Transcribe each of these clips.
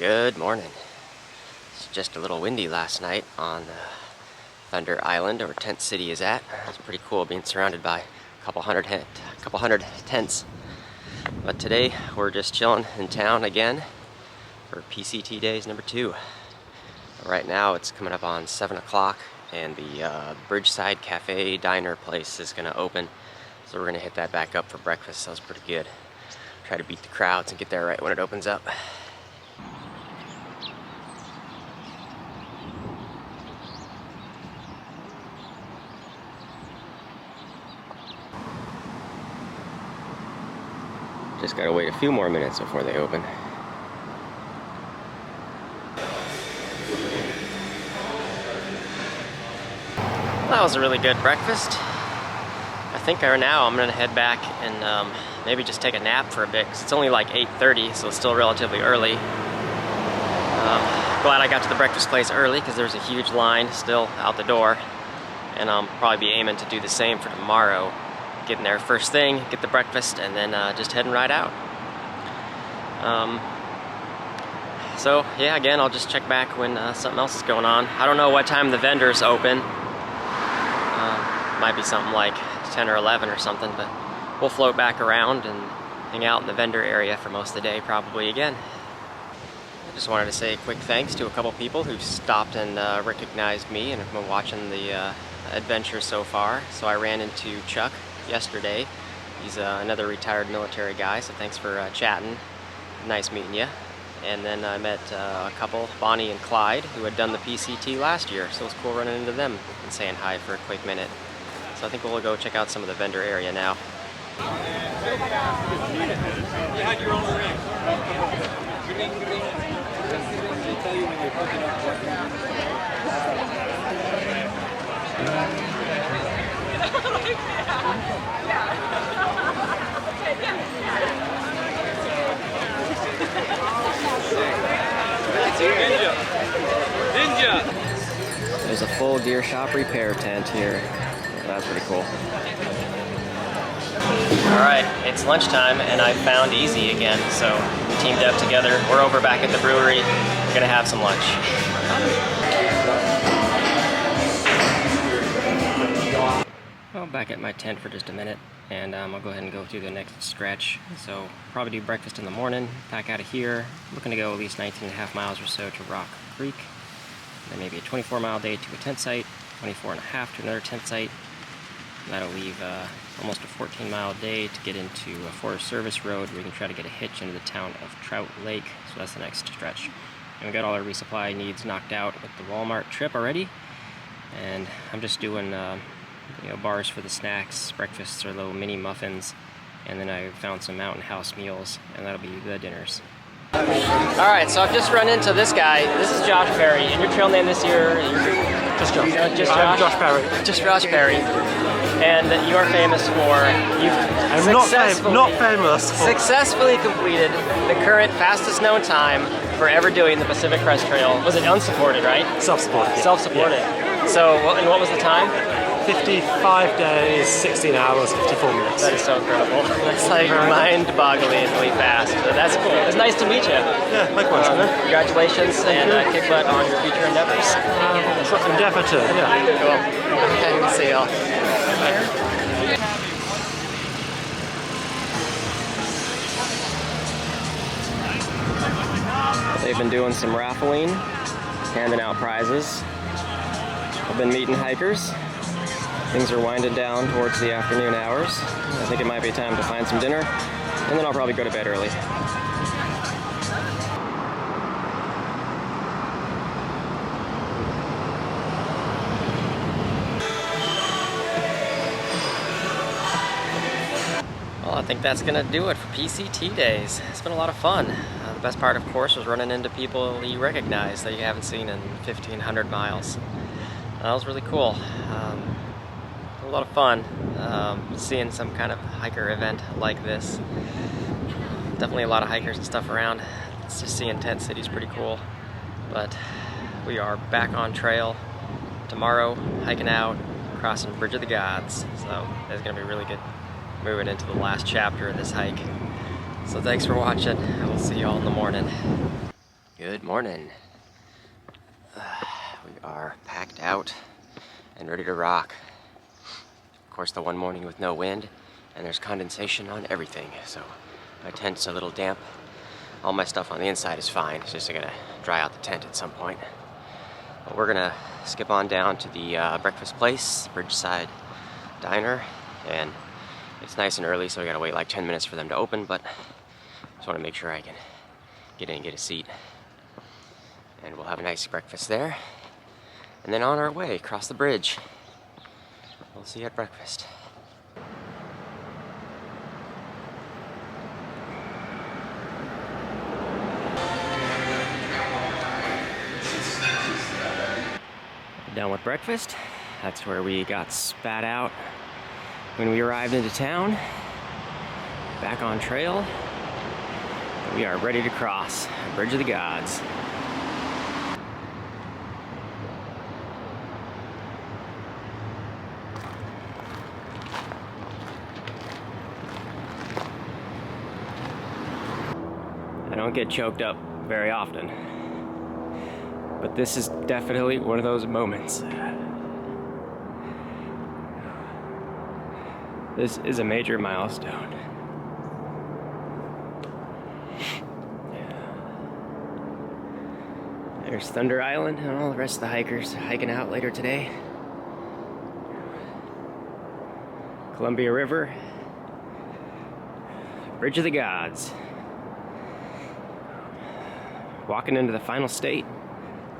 Good morning. It's just a little windy last night on Thunder Island, or Tent City is at. It's pretty cool being surrounded by a couple hundred tents. But today we're just chilling in town again for PCT days number 2. Right now it's coming up on 7 o'clock and the Bridgeside Cafe Diner place is going to open. So we're going to hit that back up for breakfast. Sounds pretty good. Try to beat the crowds and get there right when it opens up. Just gotta wait a few more minutes before they open. That was a really good breakfast. I think now I'm gonna head back and maybe just take a nap for a bit, because it's only like 8:30, so it's still relatively early. Glad I got to the breakfast place early, because there's a huge line still out the door, and I'll probably be aiming to do the same for tomorrow. Getting there first thing, get the breakfast, and then just heading right out. So yeah, again, I'll just check back when something else is going on. I don't know what time the vendors open. Might be something like 10 or 11 or something, but we'll float back around and hang out in the vendor area for most of the day probably again. I just wanted to say a quick thanks to a couple people who've stopped and recognized me and have been watching the adventure so far. So I ran into Chuck yesterday. He's another retired military guy, so thanks for chatting. Nice meeting you. And then I met a couple, Bonnie and Clyde, who had done the PCT last year, so it was cool running into them and saying hi for a quick minute. So I think we'll go check out some of the vendor area now. You had your own ring. They tell you when you're hooking up Ninja! There's a full gear shop repair tent here. That's pretty cool. Alright, it's lunchtime and I found Easy again, so we teamed up together. We're over back at the brewery. We're gonna have some lunch. Well, back at my tent for just a minute, and I'll go ahead and go through the next stretch. So probably do breakfast in the morning, back out of here. Looking to go at least 19.5 miles or so to Rock Creek. Then maybe a 24-mile day to a tent site, 24.5 to another tent site. And that'll leave almost a 14-mile day to get into a Forest Service road where we can try to get a hitch into the town of Trout Lake. So that's the next stretch. And we got all our resupply needs knocked out with the Walmart trip already. And I'm just doing bars for the snacks, breakfasts or little mini muffins. And then I found some Mountain House meals, and that'll be the dinners. Alright, so I've just run into this guy. This is Josh Perry, and your trail name this year? Just Josh. Just Josh? I'm Josh Perry. Just Josh Perry. And you're famous for, I'm not famous for... successfully completed the current fastest known time for ever doing the Pacific Crest Trail. Was it unsupported, right? Self-supported. Self-supported. Yeah. So, and what was the time? 55 days, 16 hours, 54 minutes. That is so incredible. That's like mind-bogglingly fast. So that's cool. It's nice to meet you. Yeah, likewise. Congratulations, and kick butt on your future endeavors. Endeavor to, yeah. Cool. Okay, we'll see y'all. They've been doing some raffling, handing out prizes. I've been meeting hikers. Things are winding down towards the afternoon hours. I think it might be time to find some dinner, and then I'll probably go to bed early. Well, I think that's gonna do it for PCT days. It's been a lot of fun. The best part, of course, was running into people you recognize that you haven't seen in 1,500 miles. That was really cool. A lot of fun seeing some kind of hiker event like this. Definitely a lot of hikers and stuff around. It's just seeing Tent City is pretty cool. But we are back on trail tomorrow, hiking out, crossing Bridge of the Gods. So it's gonna be really good moving into the last chapter of this hike. So thanks for watching, and we'll see you all in the morning. Good morning. We are packed out and ready to rock. Of course, the one morning with no wind, and there's condensation on everything, so my tent's a little damp. All my stuff on the inside is fine. It's just I gotta dry out the tent at some point. But we're gonna skip on down to the breakfast place, Bridgeside Diner, and it's nice and early, so we gotta wait like 10 minutes for them to open, but just wanna make sure I can get in and get a seat. And we'll have a nice breakfast there. And then on our way, across the bridge. We'll see you at breakfast. Done with breakfast. That's where we got spat out when we arrived into town. Back on trail. We are ready to cross the Bridge of the Gods. I don't get choked up very often, but this is definitely one of those moments. This is a major milestone. There's Thunder Island and all the rest of the hikers hiking out later today. Columbia River, Bridge of the Gods. Walking into the final state,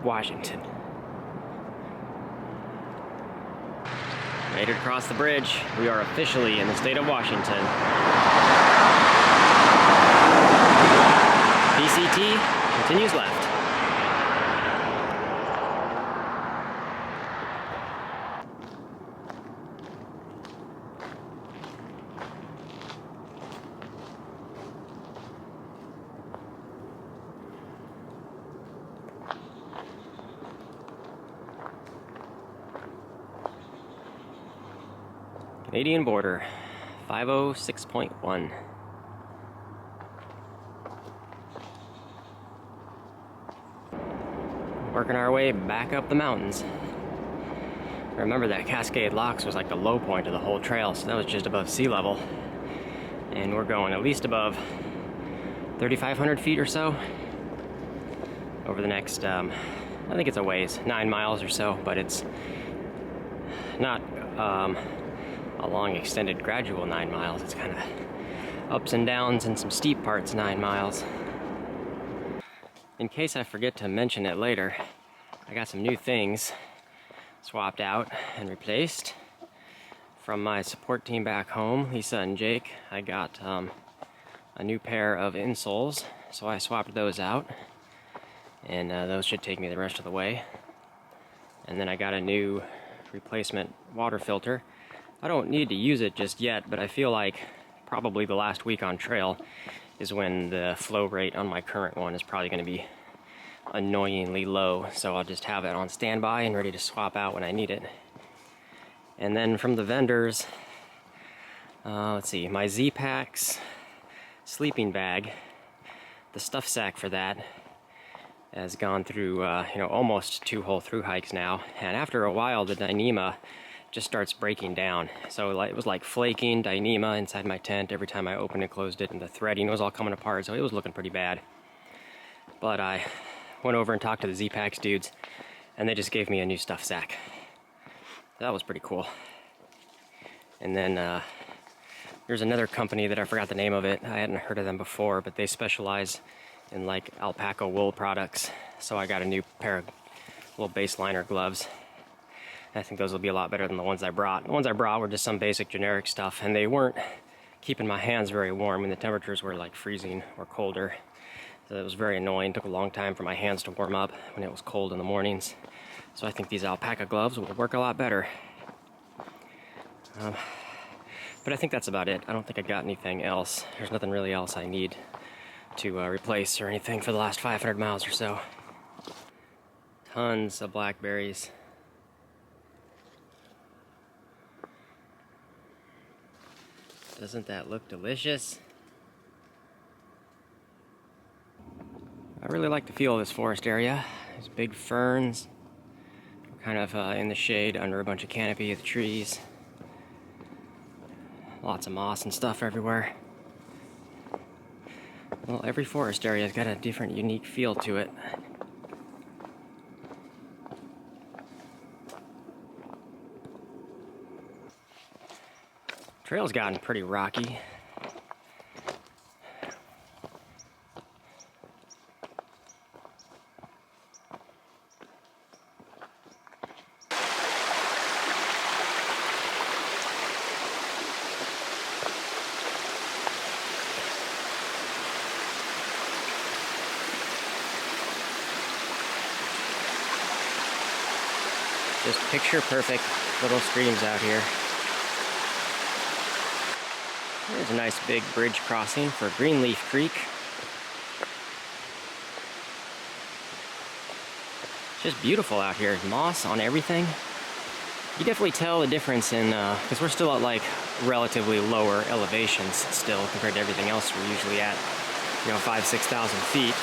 Washington. Made it across the bridge. We are officially in the state of Washington. PCT continues left. Canadian border, 506.1. Working our way back up the mountains. Remember that Cascade Locks was like the low point of the whole trail, so that was just above sea level. And we're going at least above 3,500 feet or so over the next, I think it's a ways, 9 miles or so, but it's not a long extended gradual 9 miles. It's kind of ups and downs and some steep parts 9 miles. In case I forget to mention it later, I got some new things swapped out and replaced. From my support team back home, Lisa and Jake, I got a new pair of insoles, so I swapped those out, and those should take me the rest of the way. And then I got a new replacement water filter. I don't need to use it just yet, but I feel like probably the last week on trail is when the flow rate on my current one is probably going to be annoyingly low, so I'll just have it on standby and ready to swap out when I need it. And then from the vendors, let's see, my Z-Packs sleeping bag, the stuff sack for that has gone through almost 2 whole through hikes now, and after a while the Dyneema just starts breaking down. So it was like flaking Dyneema inside my tent every time I opened and closed it, and the threading was all coming apart, so it was looking pretty bad. But I went over and talked to the Z-Packs dudes, and they just gave me a new stuff sack. That was pretty cool. And then there's another company that I forgot the name of it. I hadn't heard of them before, but they specialize in like alpaca wool products. So I got a new pair of little base liner gloves. I think those will be a lot better than the ones I brought. The ones I brought were just some basic generic stuff, and they weren't keeping my hands very warm, and the temperatures were like freezing or colder. So it was very annoying. It took a long time for my hands to warm up when it was cold in the mornings. So I think these alpaca gloves will work a lot better. But I think that's about it. I don't think I got anything else. There's nothing really else I need to replace or anything for the last 500 miles or so. Tons of blackberries. Doesn't that look delicious? All really like the feel of this forest area. There's big ferns, kind of in the shade under a bunch of canopy of the trees. Lots of moss and stuff everywhere. Well, every forest area has got a different, unique feel to it. Trail's gotten pretty rocky. Just picture perfect little streams out here. There's a nice big bridge crossing for Greenleaf Creek. It's just beautiful out here. Moss on everything. You definitely tell the difference in, because we're still at like relatively lower elevations still compared to everything else we're usually at, 5,000 to 6,000 feet.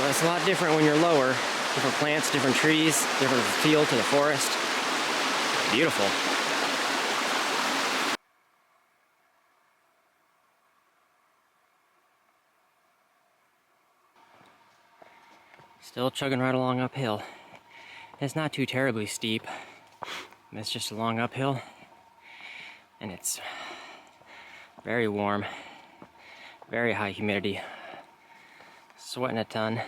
Well, it's a lot different when you're lower. Different plants, different trees, different feel to the forest. Beautiful. Still chugging right along uphill. It's not too terribly steep. It's just a long uphill. And it's very warm. Very high humidity. Sweating a ton.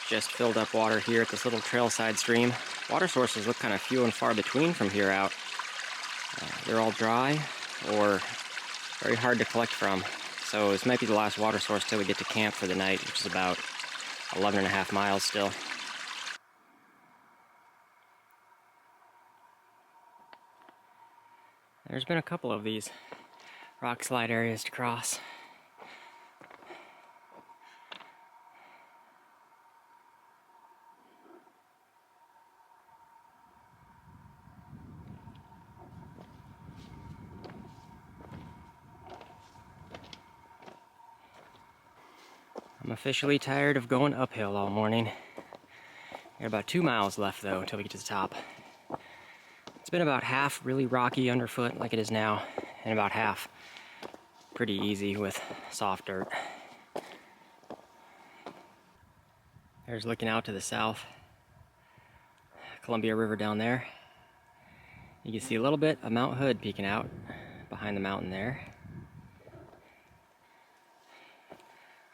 Just filled up water here at this little trailside stream. Water sources look kind of few and far between from here out. They're all dry or very hard to collect from. So this might be the last water source till we get to camp for the night, which is about 11.5 miles still. There's been a couple of these rock slide areas to cross. I'm officially tired of going uphill all morning. Got about 2 miles left though until we get to the top. It's been about half really rocky underfoot like it is now, and about half pretty easy with soft dirt. There's looking out to the south. Columbia River down there. You can see a little bit of Mount Hood peeking out behind the mountain there.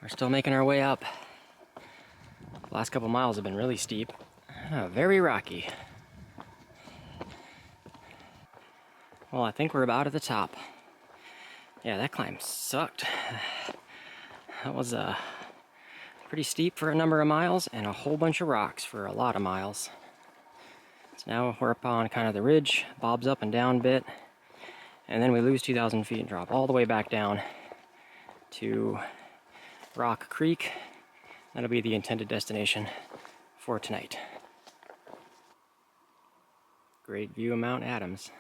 We're still making our way up. The last couple miles have been really steep. Very rocky. Well, I think we're about at the top. Yeah, that climb sucked. That was pretty steep for a number of miles and a whole bunch of rocks for a lot of miles. So now we're up on kind of the ridge, bobs up and down a bit, and then we lose 2,000 feet and drop all the way back down to Rock Creek. That'll be the intended destination for tonight. Great view of Mount Adams.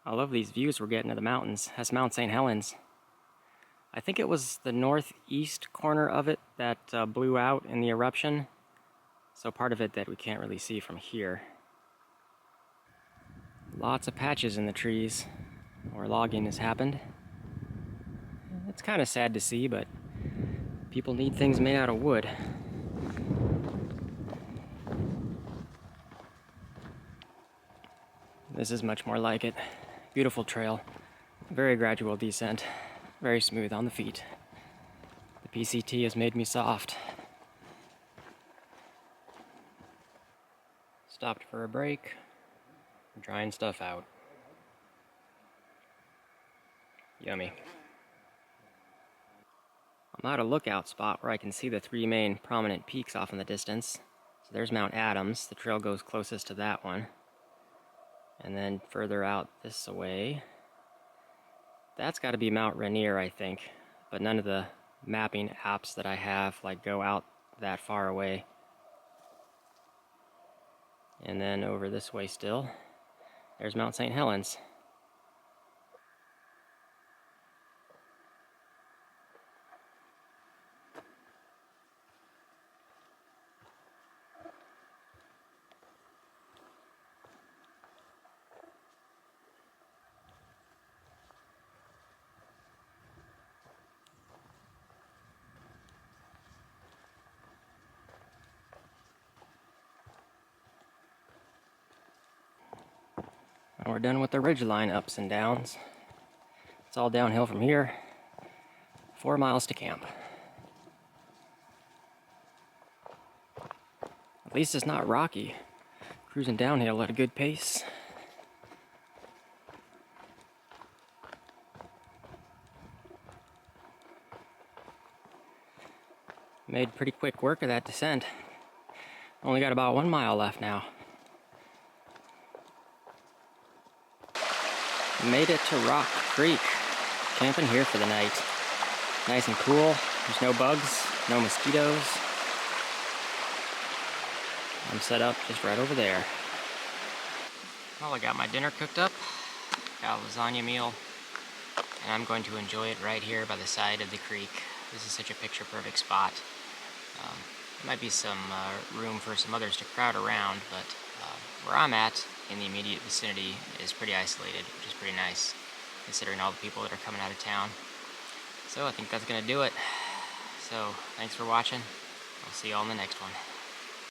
I love these views we're getting of the mountains. That's Mount St. Helens. I think it was the northeast corner of it that blew out in the eruption. So part of it that we can't really see from here. Lots of patches in the trees where logging has happened. It's kind of sad to see, but people need things made out of wood. This is much more like it. Beautiful trail. Very gradual descent. Very smooth on the feet. The PCT has made me soft. Stopped for a break. Drying stuff out. Yummy. I'm at a lookout spot where I can see the 3 main prominent peaks off in the distance. So there's Mount Adams. The trail goes closest to that one. And then further out this way, that's got to be Mount Rainier, I think. But none of the mapping apps that I have go out that far away. And then over this way still, there's Mount St. Helens. And we're done with the ridgeline ups and downs. It's all downhill from here. 4 miles to camp. At least it's not rocky. Cruising downhill at a good pace. Made pretty quick work of that descent. Only got about 1 mile left now. Made it to Rock Creek. Camping here for the night. Nice and cool. There's no bugs, no mosquitoes. I'm set up just right over there. Well, I got my dinner cooked up. Got a lasagna meal. And I'm going to enjoy it right here by the side of the creek. This is such a picture-perfect spot. There might be some room for some others to crowd around, but where I'm at, in the immediate vicinity, is pretty isolated, which is pretty nice, considering all the people that are coming out of town. So I think that's going to do it. So, thanks for watching. I'll see you all in the next one.